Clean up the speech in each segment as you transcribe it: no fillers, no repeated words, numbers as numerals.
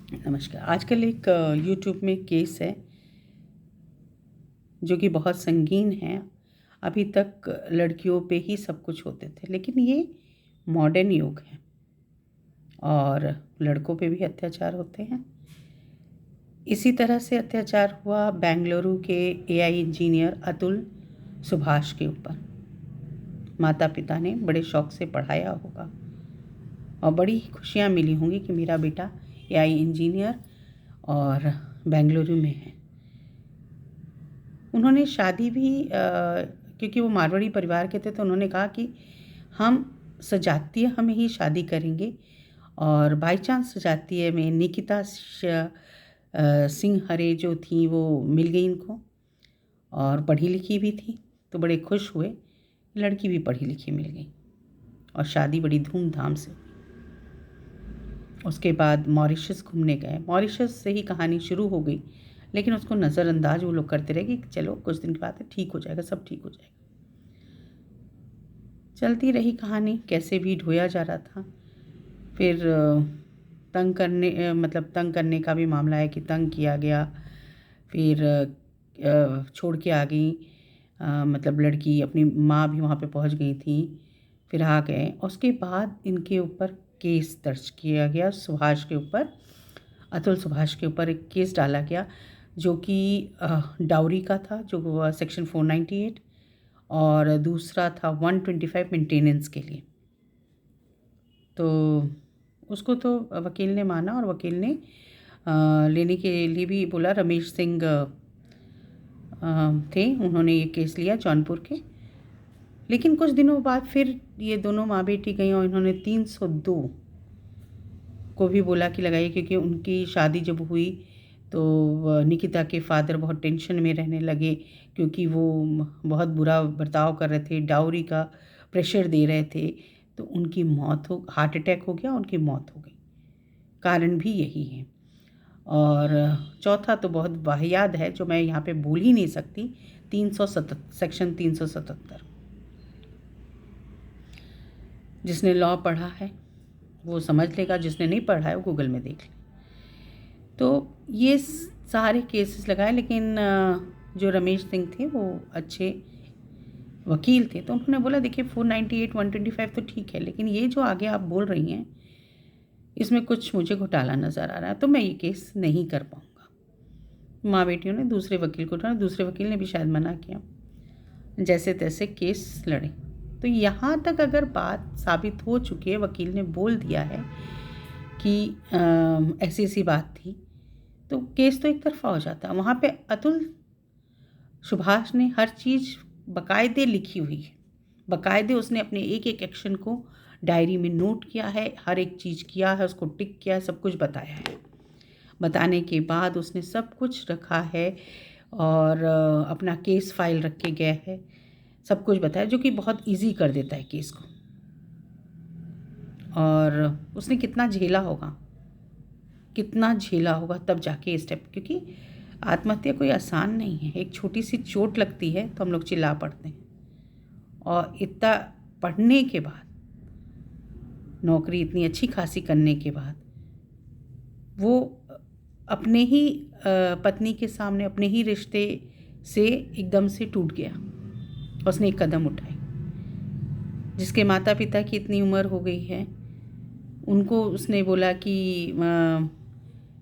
नमस्कार। आजकल एक यूट्यूब में केस है जो कि बहुत संगीन है। अभी तक लड़कियों पे ही सब कुछ होते थे, लेकिन ये मॉडर्न युग है और लड़कों पे भी अत्याचार होते हैं। इसी तरह से अत्याचार हुआ बेंगलुरु के एआई इंजीनियर अतुल सुभाष के ऊपर। माता पिता ने बड़े शौक से पढ़ाया होगा और बड़ी खुशियाँ मिली होंगी कि मेरा बेटा एआई इंजीनियर और बेंगलुरु में है। उन्होंने शादी भी क्योंकि वो मारवाड़ी परिवार के थे, तो उन्होंने कहा कि हम सजातीय में ही शादी करेंगे। और बाई चांस सजातीय में निकिता सिंह हरे जो थी वो मिल गई इनको, और पढ़ी लिखी भी थी, तो बड़े खुश हुए। लड़की भी पढ़ी लिखी मिल गई और शादी बड़ी धूमधाम से हुई। उसके बाद मॉरिशस घूमने गए। मॉरिशस से ही कहानी शुरू हो गई, लेकिन उसको नज़रअंदाज वो लोग करते रहे कि चलो कुछ दिन के बाद ठीक हो जाएगा, सब ठीक हो जाएगा। चलती रही कहानी, कैसे भी ढोया जा रहा था। फिर तंग करने का भी मामला है कि तंग किया गया। फिर छोड़ के आ गई, मतलब लड़की अपनी माँ भी वहाँ पे पहुँच गई थी। फिर आ गए। उसके बाद इनके ऊपर केस दर्ज किया गया। सुभाष के ऊपर, अतुल सुभाष के ऊपर एक केस डाला गया जो कि डाउरी का था, जो सेक्शन 498, और दूसरा था 125 मेंटेनेंस के लिए। तो उसको तो वकील ने माना और वकील ने लेने के लिए भी बोला। रमेश सिंह थे, उन्होंने ये केस लिया जौनपुर के। लेकिन कुछ दिनों बाद फिर ये दोनों माँ बेटी गई और इन्होंने 302 को भी बोला कि लगाइए, क्योंकि उनकी शादी जब हुई तो निकिता के फादर बहुत टेंशन में रहने लगे, क्योंकि वो बहुत बुरा बर्ताव कर रहे थे, डाउरी का प्रेशर दे रहे थे। तो उनकी हार्ट अटैक हो गया, उनकी मौत हो गई। कारण भी यही है। और चौथा तो बहुत वाहियात है, जो मैं यहाँ पे बोल ही नहीं सकती। सेक्शन 377। जिसने लॉ पढ़ा है वो समझ लेगा, जिसने नहीं पढ़ा है वो गूगल में देख ले। तो ये सारे केसेस लगाए, लेकिन जो रमेश सिंह थे वो अच्छे वकील थे, तो उन्होंने बोला देखिए 498 125 तो ठीक है, लेकिन ये जो आगे आप बोल रही हैं इसमें कुछ मुझे घोटाला नज़र आ रहा है, तो मैं ये केस नहीं कर पाऊँगा। माँ बेटियों ने दूसरे वकील को उठाया, दूसरे वकील ने भी शायद मना किया। जैसे तैसे केस लड़े। तो यहाँ तक अगर बात साबित हो चुकी है, वकील ने बोल दिया है कि ऐसी ऐसी बात थी, तो केस तो एक तरफा हो जाता है। वहाँ पे अतुल सुभाष ने हर चीज़ बाकायदे लिखी हुई है। बाकायदे उसने अपने एक एक एक्शन को डायरी में नोट किया है, हर एक चीज़ किया है, उसको टिक किया है, सब कुछ बताया है। बताने के बाद उसने सब कुछ रखा है और अपना केस फाइल रख के गया है, सब कुछ बताया, जो कि बहुत इजी कर देता है केस को। और उसने कितना झेला होगा तब जाके ये स्टेप, क्योंकि आत्महत्या कोई आसान नहीं है। एक छोटी सी चोट लगती है तो हम लोग चिल्ला पड़ते हैं, और इतना पढ़ने के बाद, नौकरी इतनी अच्छी खासी करने के बाद, वो अपने ही पत्नी के सामने अपने ही रिश्ते से एकदम से टूट गया। उसने एक कदम उठाई। जिसके माता पिता की इतनी उम्र हो गई है, उनको उसने बोला कि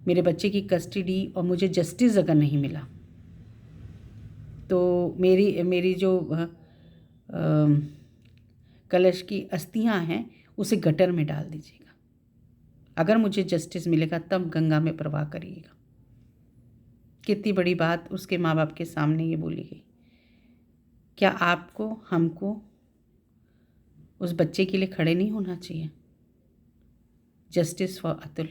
मेरे बच्चे की कस्टडी और मुझे जस्टिस अगर नहीं मिला तो मेरी जो कलश की अस्थियां हैं उसे गटर में डाल दीजिएगा। अगर मुझे जस्टिस मिलेगा तब गंगा में प्रवाह करिएगा। कितनी बड़ी बात उसके माँ बाप के सामने ये बोली गई। क्या आपको, हमको उस बच्चे के लिए खड़े नहीं होना चाहिए? जस्टिस फॉर अतुल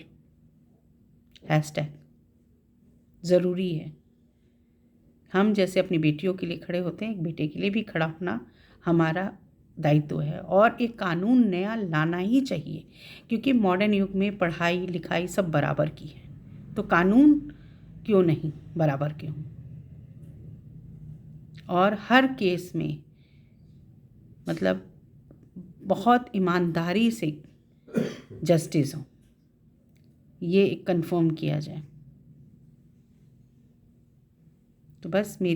# ज़रूरी है। हम जैसे अपनी बेटियों के लिए खड़े होते हैं, एक बेटे के लिए भी खड़ा होना हमारा दायित्व है। और एक कानून नया लाना ही चाहिए, क्योंकि मॉडर्न युग में पढ़ाई लिखाई सब बराबर की है, तो कानून क्यों नहीं बराबर के हों। और हर केस में मतलब बहुत ईमानदारी से जस्टिस हो, ये कंफर्म किया जाए। तो बस मैं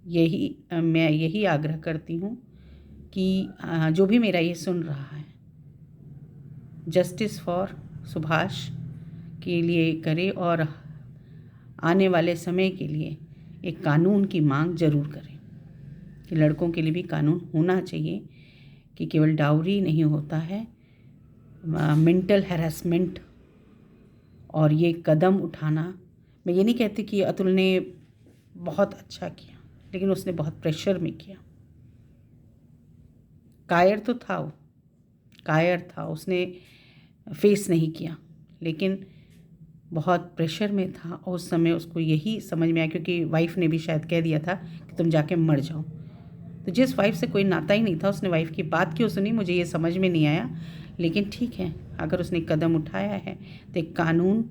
यही आग्रह करती हूँ कि जो भी मेरा ये सुन रहा है, जस्टिस फॉर सुभाष के लिए करे और आने वाले समय के लिए एक कानून की मांग ज़रूर करें कि लड़कों के लिए भी कानून होना चाहिए कि केवल डाउरी नहीं होता है, मेंटल हैरेसमेंट और ये कदम उठाना। मैं ये नहीं कहती कि अतुल ने बहुत अच्छा किया, लेकिन उसने बहुत प्रेशर में किया। कायर तो था वो, कायर था, उसने फेस नहीं किया, लेकिन बहुत प्रेशर में था और उस समय उसको यही समझ में आया, क्योंकि वाइफ ने भी शायद कह दिया था कि तुम जाके मर जाओ। तो जिस वाइफ से कोई नाता ही नहीं था, उसने वाइफ की बात क्यों सुनी, मुझे ये समझ में नहीं आया। लेकिन ठीक है, अगर उसने कदम उठाया है तो एक कानून,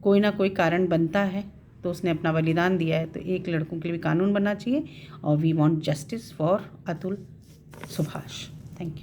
कोई ना कोई कारण बनता है, तो उसने अपना बलिदान दिया है, तो एक लड़कों के लिए भी कानून बनना चाहिए। और we want justice for Atul Subhash. Thank you.